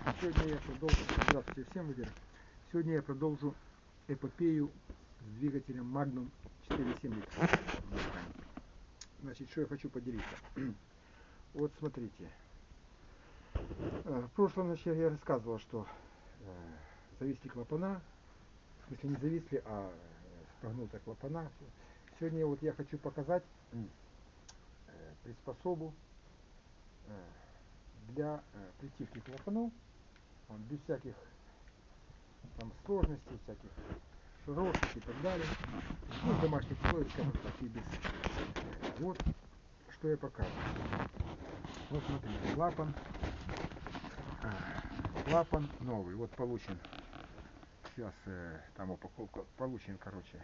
Сегодня я продолжу, здравствуйте всем, во-первых. Сегодня я продолжу эпопею с двигателем Magnum 4.7 литров. Значит, что я хочу поделиться. Вот смотрите. В прошлом, значит, я рассказывал, что зависли клапана. В смысле не зависли, а спогнуты клапана. Сегодня вот я хочу показать приспособу для притивки клапанов. Без всяких там сложностей, всяких широких и так далее. Ну, в домашних условиях, скажем так, и без. Вот что я показываю. Вот смотрите, клапан новый, вот получен. Сейчас там упаковка получен, короче,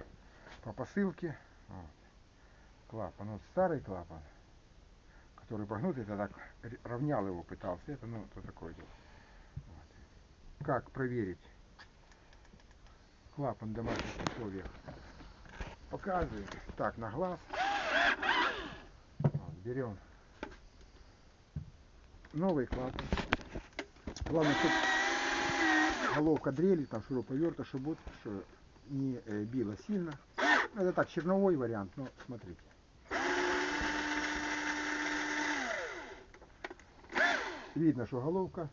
по посылке. Вот. Клапан, вот старый клапан, который погнутый, я так равнял его, пытался. Это, ну, то такое дело. Вот. Как проверить клапан в домашних условиях? Показываю так на глаз. Вот, берем новый клапан. Главное, чтобы головка дрели, там шуруповерта, чтобы не било сильно. Это так, черновой вариант, но смотрите. Видно, что головка,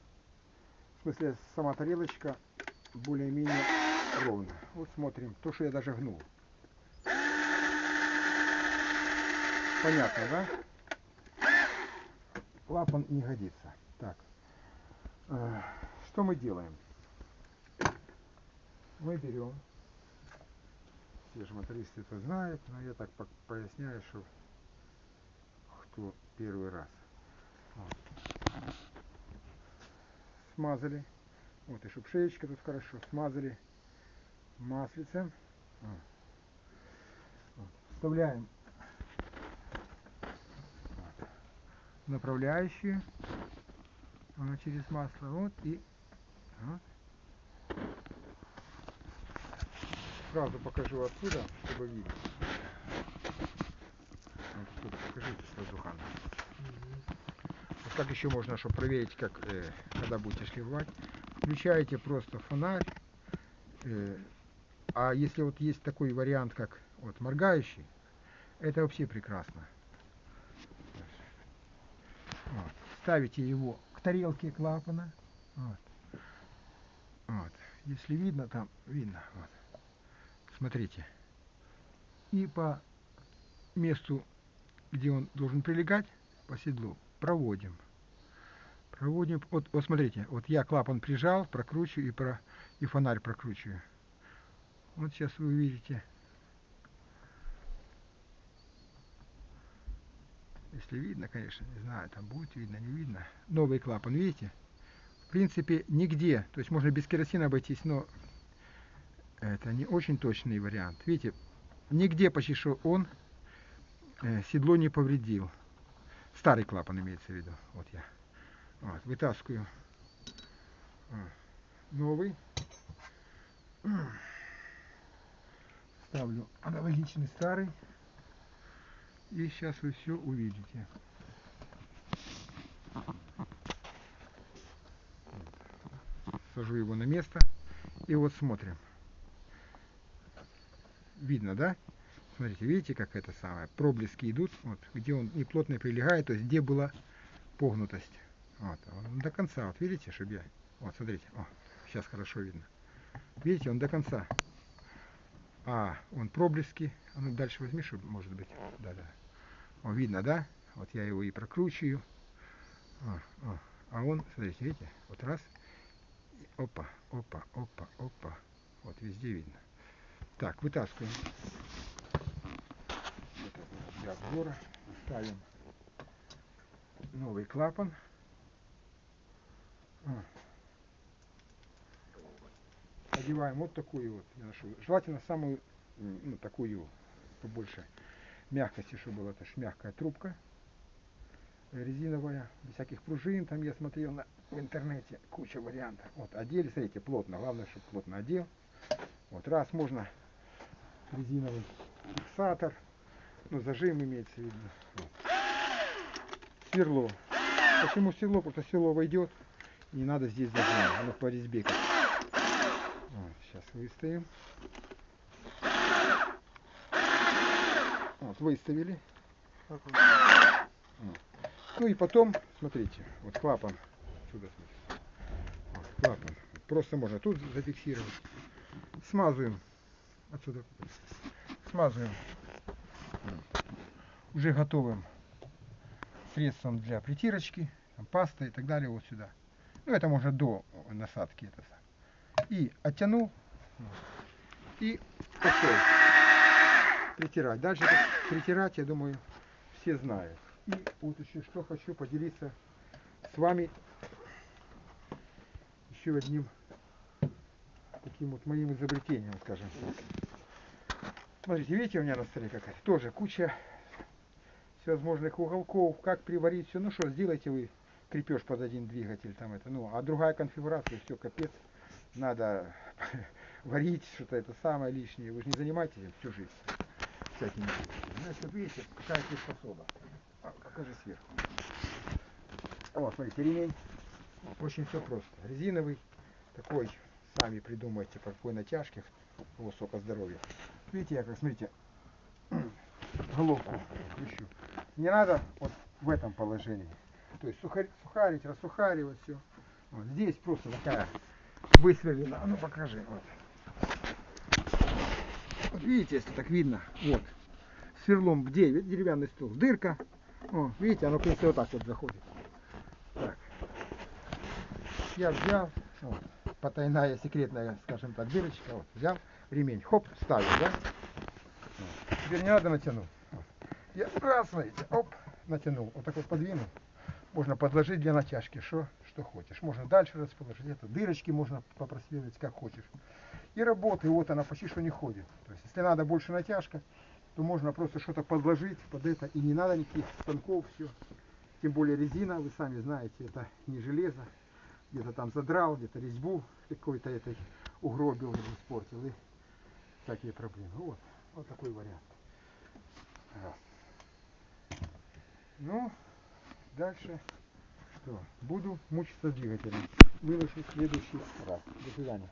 в смысле сама тарелочка, более-менее ровно. Вот смотрим, то, что я даже гнул. Понятно, да? Клапан не годится. Так, что мы делаем? Мы берем, все же мотористы это знают, но я так поясняю, что кто первый раз. Вот. Смазали, вот и чтобы шеечка тут хорошо, смазали маслицем. Вот. Вставляем направляющую, она через масло, вот, и вот. Сразу покажу отсюда, чтобы видно. Вот тут покажите с воздухом. Вот как еще можно, чтобы проверить, как, когда будете шлифовать. Включаете просто фонарь. А если вот есть такой вариант, как вот моргающий, это вообще прекрасно. Вот. Ставите его к тарелке клапана. Вот. Вот. Если видно, там видно. Вот. Смотрите. И по месту, где он должен прилегать, по седлу, проводим. Вот смотрите, вот я клапан прижал, прокручиваю и фонарь прокручиваю. Вот сейчас вы увидите. Если видно, конечно, не знаю, там будет видно, не видно. Новый клапан, видите? В принципе, нигде. То есть можно без керосина обойтись, но это не очень точный вариант. Видите, нигде почти что он седло не повредил. Старый клапан имеется в виду. Вот я. Вот, вытаскиваю новый. Ставлю аналогичный старый. И сейчас вы все увидите. Сажу его на место. И вот смотрим. Видно, да? Смотрите, видите, как это самое? Проблески идут, вот, где он неплотно прилегает, то есть где была погнутость. Вот, он до конца, вот видите, чтобы я... Вот, смотрите, сейчас хорошо видно. Видите, он до конца. Он проблески. А ну дальше возьми, чтобы, может быть, да-да. Видно, да? Вот я его и прокручиваю. А он, смотрите, видите, вот раз. Опа, опа, опа, опа. Вот везде видно. Так, вытаскиваем. Для обзора ставим новый клапан. Одеваем вот такую вот, я ношу. Желательно самую, ну, такую побольше мягкости, чтобы была. Это ж мягкая трубка резиновая, без всяких пружин. Там я смотрел в интернете куча вариантов. Вот одели, смотрите, плотно. Главное, чтобы плотно одел. Вот раз можно резиновый фиксатор, ну, зажим имеется в виду. Вот. Сверло. Почему сверло? Потому что сверло войдет Не надо здесь зажимать, оно по резьбе. Вот, сейчас выставим. Вот, выставили. Вот. Ну и потом, смотрите, вот клапан. Сюда смотрите. Вот, клапан. Просто можно тут зафиксировать. Смазываем. Отсюда. Смазываем. Уже готовым средством для притирочки, там, паста и так далее, вот сюда. Ну, это можно до насадки. Это. И оттянул. И пошел притирать. Дальше притирать, я думаю, все знают. И вот еще что хочу поделиться с вами еще одним таким вот моим изобретением, скажем так. Смотрите, видите, у меня на столе какая-то тоже куча всевозможных уголков, как приварить все. Ну что, сделайте вы крепеж под один двигатель, там это, ну, а другая конфигурация, все, капец, надо варить что-то это самое лишнее. Вы же не занимаетесь всю жизнь всякими. Значит, видите, какая приспособа. Покажи сверху. Вот, смотрите, ремень. Очень все просто. Резиновый, такой, сами придумайте, по какой натяжке, высокого здоровья. Видите, я как, смотрите, головку кручу. Не надо вот в этом положении. То есть сухарить, рассухаривать все. Вот здесь просто такая высверлена. А ну покажи. Вот. Вот видите, если так видно, вот. Сверлом где деревянный стол. Дырка. О, видите, оно, в принципе, вот так вот заходит. Так. Я взял, вот, потайная секретная, скажем так, дырочка, вот, взял ремень, хоп, ставил, да? Вот. Теперь не надо натянуть. Вот. Я раз, смотрите, оп, натянул, вот так вот подвинул. Можно подложить для натяжки, что хочешь. Можно дальше расположить, это дырочки можно попросверлить, как хочешь. И работает, вот она почти что не ходит. То есть, если надо больше натяжка, то можно просто что-то подложить под это, и не надо никаких станков, все. Тем более резина, вы сами знаете, это не железо. Где-то там задрал, где-то резьбу какой-то этой угробил, испортил, и всякие проблемы. Вот, вот такой вариант. Раз. Ну, дальше что? Буду мучиться с двигателем. Выношу в следующий раз. До свидания.